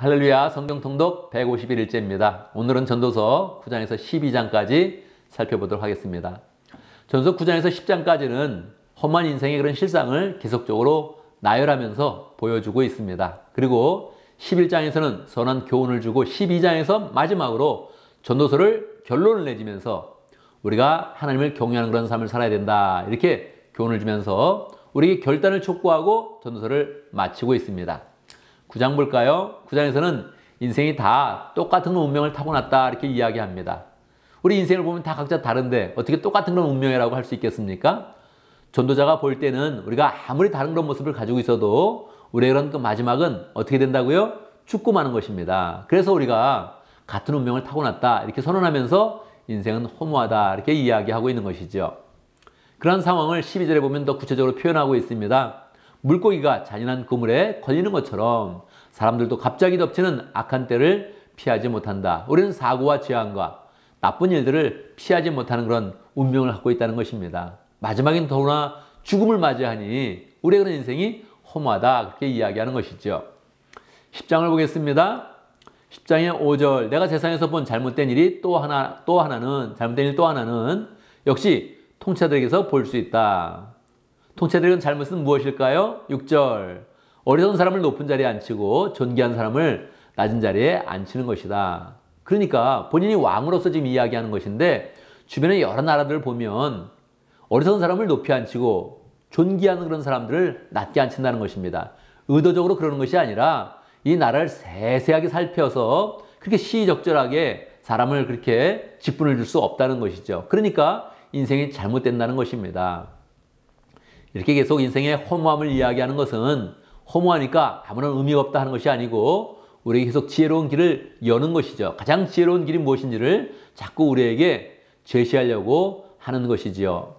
할렐루야 성경 통독 151일째입니다. 오늘은 전도서 9장에서 12장까지 살펴보도록 하겠습니다. 전도서 9장에서 10장까지는 험한 인생의 그런 실상을 계속적으로 나열하면서 보여주고 있습니다. 그리고 11장에서는 선한 교훈을 주고 12장에서 마지막으로 전도서를 결론을 내지면서 우리가 하나님을 경외하는 그런 삶을 살아야 된다. 이렇게 교훈을 주면서 우리에게 결단을 촉구하고 전도서를 마치고 있습니다. 9장 볼까요? 9장에서는 인생이 다 똑같은 운명을 타고났다 이렇게 이야기합니다. 우리 인생을 보면 다 각자 다른데 어떻게 똑같은 그런 운명이라고 할 수 있겠습니까? 전도자가 볼 때는 우리가 아무리 다른 그런 모습을 가지고 있어도 우리의 그런 그 마지막은 어떻게 된다고요? 죽고 마는 것입니다. 그래서 우리가 같은 운명을 타고났다 이렇게 선언하면서 인생은 허무하다 이렇게 이야기하고 있는 것이죠. 그런 상황을 12절에 보면 더 구체적으로 표현하고 있습니다. 물고기가 잔인한 그물에 걸리는 것처럼 사람들도 갑자기 덮치는 악한 때를 피하지 못한다. 우리는 사고와 재앙과 나쁜 일들을 피하지 못하는 그런 운명을 갖고 있다는 것입니다. 마지막엔 더구나 죽음을 맞이하니 우리의 그런 인생이 허무하다 그렇게 이야기하는 것이죠. 10장을 보겠습니다. 10장의 5절 내가 세상에서 본 잘못된 일이 잘못된 일 또 하나는 역시 통치자들에게서 볼 수 있다. 통치자들의 잘못은 무엇일까요? 6절 어리석은 사람을 높은 자리에 앉히고 존귀한 사람을 낮은 자리에 앉히는 것이다. 그러니까 본인이 왕으로서 지금 이야기하는 것인데 주변의 여러 나라들을 보면 어리석은 사람을 높이 앉히고 존귀한 그런 사람들을 낮게 앉힌다는 것입니다. 의도적으로 그러는 것이 아니라 이 나라를 세세하게 살펴서 그렇게 시의적절하게 사람을 그렇게 직분을 줄 수 없다는 것이죠. 그러니까 인생이 잘못된다는 것입니다. 이렇게 계속 인생의 허무함을 이야기하는 것은 허무하니까 아무런 의미가 없다 하는 것이 아니고 우리에게 계속 지혜로운 길을 여는 것이죠. 가장 지혜로운 길이 무엇인지를 자꾸 우리에게 제시하려고 하는 것이지요.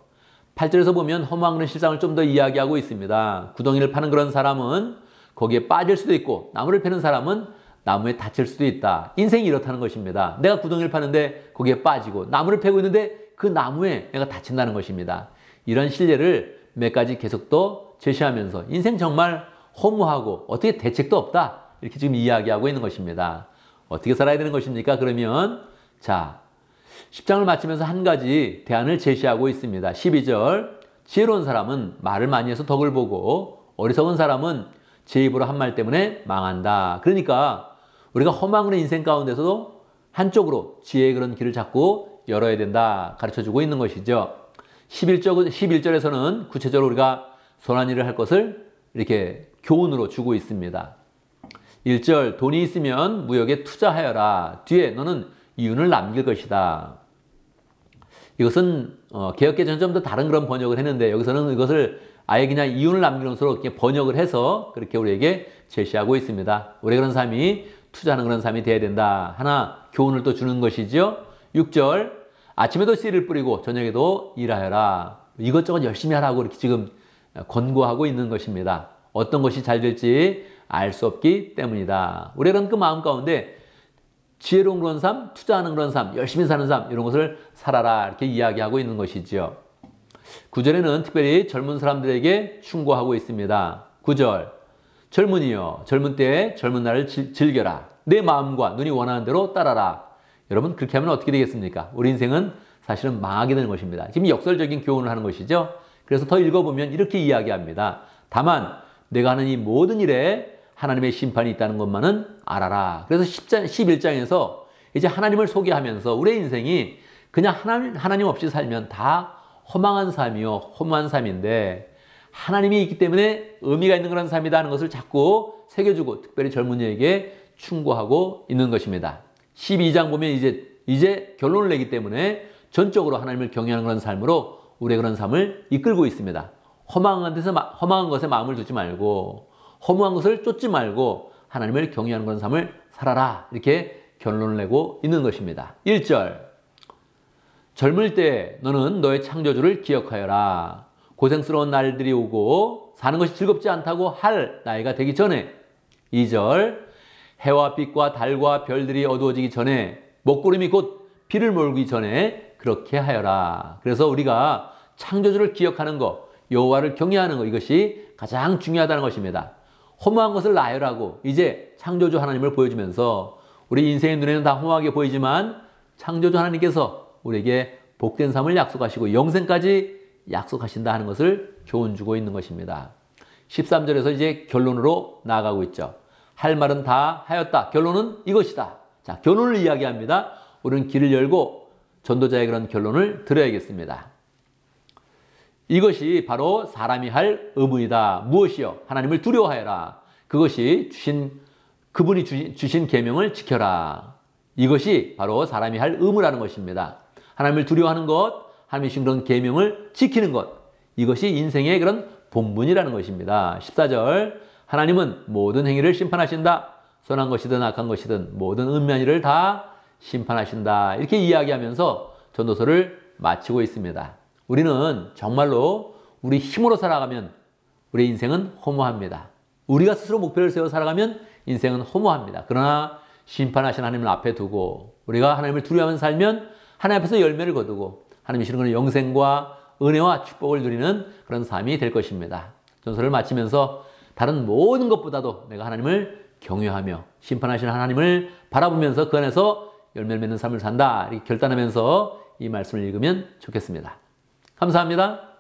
8절에서 보면 허무한 그런 실상을 좀 더 이야기하고 있습니다. 구덩이를 파는 그런 사람은 거기에 빠질 수도 있고 나무를 패는 사람은 나무에 다칠 수도 있다. 인생이 이렇다는 것입니다. 내가 구덩이를 파는데 거기에 빠지고 나무를 패고 있는데 그 나무에 내가 다친다는 것입니다. 이런 실례를 몇 가지 계속 또 제시하면서 인생 정말 허무하고 어떻게 대책도 없다 이렇게 지금 이야기하고 있는 것입니다. 어떻게 살아야 되는 것입니까? 그러면 자 10장을 마치면서 한 가지 대안을 제시하고 있습니다. 12절 지혜로운 사람은 말을 많이 해서 덕을 보고 어리석은 사람은 제 입으로 한 말 때문에 망한다. 그러니까 우리가 허망한 인생 가운데서도 한쪽으로 지혜의 그런 길을 자꾸 열어야 된다 가르쳐주고 있는 것이죠. 11절에서는 구체적으로 우리가 선한 일을 할 것을 이렇게 교훈으로 주고 있습니다. 1절 돈이 있으면 무역에 투자하여라. 뒤에 너는 이윤을 남길 것이다. 이것은 개역개정은 좀 더 다른 그런 번역을 했는데 여기서는 이것을 아예 그냥 이윤을 남기는 것으로 이렇게 번역을 해서 그렇게 우리에게 제시하고 있습니다. 우리 그런 삶이 투자하는 그런 삶이 되어야 된다. 하나 교훈을 또 주는 것이죠. 6절 아침에도 씨를 뿌리고 저녁에도 일하여라. 이것저것 열심히 하라고 이렇게 지금 권고하고 있는 것입니다. 어떤 것이 잘 될지 알 수 없기 때문이다. 우리는 그 마음 가운데 지혜로운 그런 삶, 투자하는 그런 삶, 열심히 사는 삶 이런 것을 살아라 이렇게 이야기하고 있는 것이죠. 9절에는 특별히 젊은 사람들에게 충고하고 있습니다. 9절 젊은이여 젊은 때에 젊은 날을 즐겨라. 내 마음과 눈이 원하는 대로 따라라. 여러분 그렇게 하면 어떻게 되겠습니까? 우리 인생은 사실은 망하게 되는 것입니다. 지금 역설적인 교훈을 하는 것이죠. 그래서 더 읽어보면 이렇게 이야기합니다. 다만 내가 하는 이 모든 일에 하나님의 심판이 있다는 것만은 알아라. 그래서 11장에서 이제 하나님을 소개하면서 우리의 인생이 그냥 하나님 없이 살면 다 허망한 삶이요 허무한 삶인데 하나님이 있기 때문에 의미가 있는 그런 삶이다 하는 것을 자꾸 새겨주고 특별히 젊은이에게 충고하고 있는 것입니다. 12장 보면 이제 결론을 내기 때문에 전적으로 하나님을 경외하는 그런 삶으로 우리의 그런 삶을 이끌고 있습니다. 허망한 것에 마음을 두지 말고 허무한 것을 쫓지 말고 하나님을 경외하는 그런 삶을 살아라 이렇게 결론을 내고 있는 것입니다. 1절 젊을 때 너는 너의 창조주를 기억하여라. 고생스러운 날들이 오고 사는 것이 즐겁지 않다고 할 나이가 되기 전에. 2절 해와 빛과 달과 별들이 어두워지기 전에 먹구름이 곧 비를 몰기 전에 그렇게 하여라. 그래서 우리가 창조주를 기억하는 것, 여호와를 경외하는 것 이것이 가장 중요하다는 것입니다. 허무한 것을 나열하고 이제 창조주 하나님을 보여주면서 우리 인생의 눈에는 다 허무하게 보이지만 창조주 하나님께서 우리에게 복된 삶을 약속하시고 영생까지 약속하신다 하는 것을 교훈 주고 있는 것입니다. 13절에서 이제 결론으로 나아가고 있죠. 할 말은 다 하였다. 결론은 이것이다. 자, 결론을 이야기합니다. 우리는 귀를 열고 전도자의 그런 결론을 들어야겠습니다. 이것이 바로 사람이 할 의무이다. 무엇이요? 하나님을 두려워하여라. 그것이 그분이 주신 계명을 지켜라. 이것이 바로 사람이 할 의무라는 것입니다. 하나님을 두려워하는 것, 하나님이 주신 그런 계명을 지키는 것, 이것이 인생의 그런 본분이라는 것입니다. 14절, 하나님은 모든 행위를 심판하신다. 선한 것이든 악한 것이든 모든 은밀한 일을 다 심판하신다. 이렇게 이야기하면서 전도서를 마치고 있습니다. 우리는 정말로 우리 힘으로 살아가면 우리 인생은 허무합니다. 우리가 스스로 목표를 세워 살아가면 인생은 허무합니다. 그러나 심판하신 하나님을 앞에 두고 우리가 하나님을 두려워하면서 살면 하나님 앞에서 열매를 거두고 하나님이 주시는 그런 영생과 은혜와 축복을 누리는 그런 삶이 될 것입니다. 전서를 마치면서 다른 모든 것보다도 내가 하나님을 경외하며 심판하시는 하나님을 바라보면서 그 안에서 열매를 맺는 삶을 산다. 이렇게 결단하면서 이 말씀을 읽으면 좋겠습니다. 감사합니다.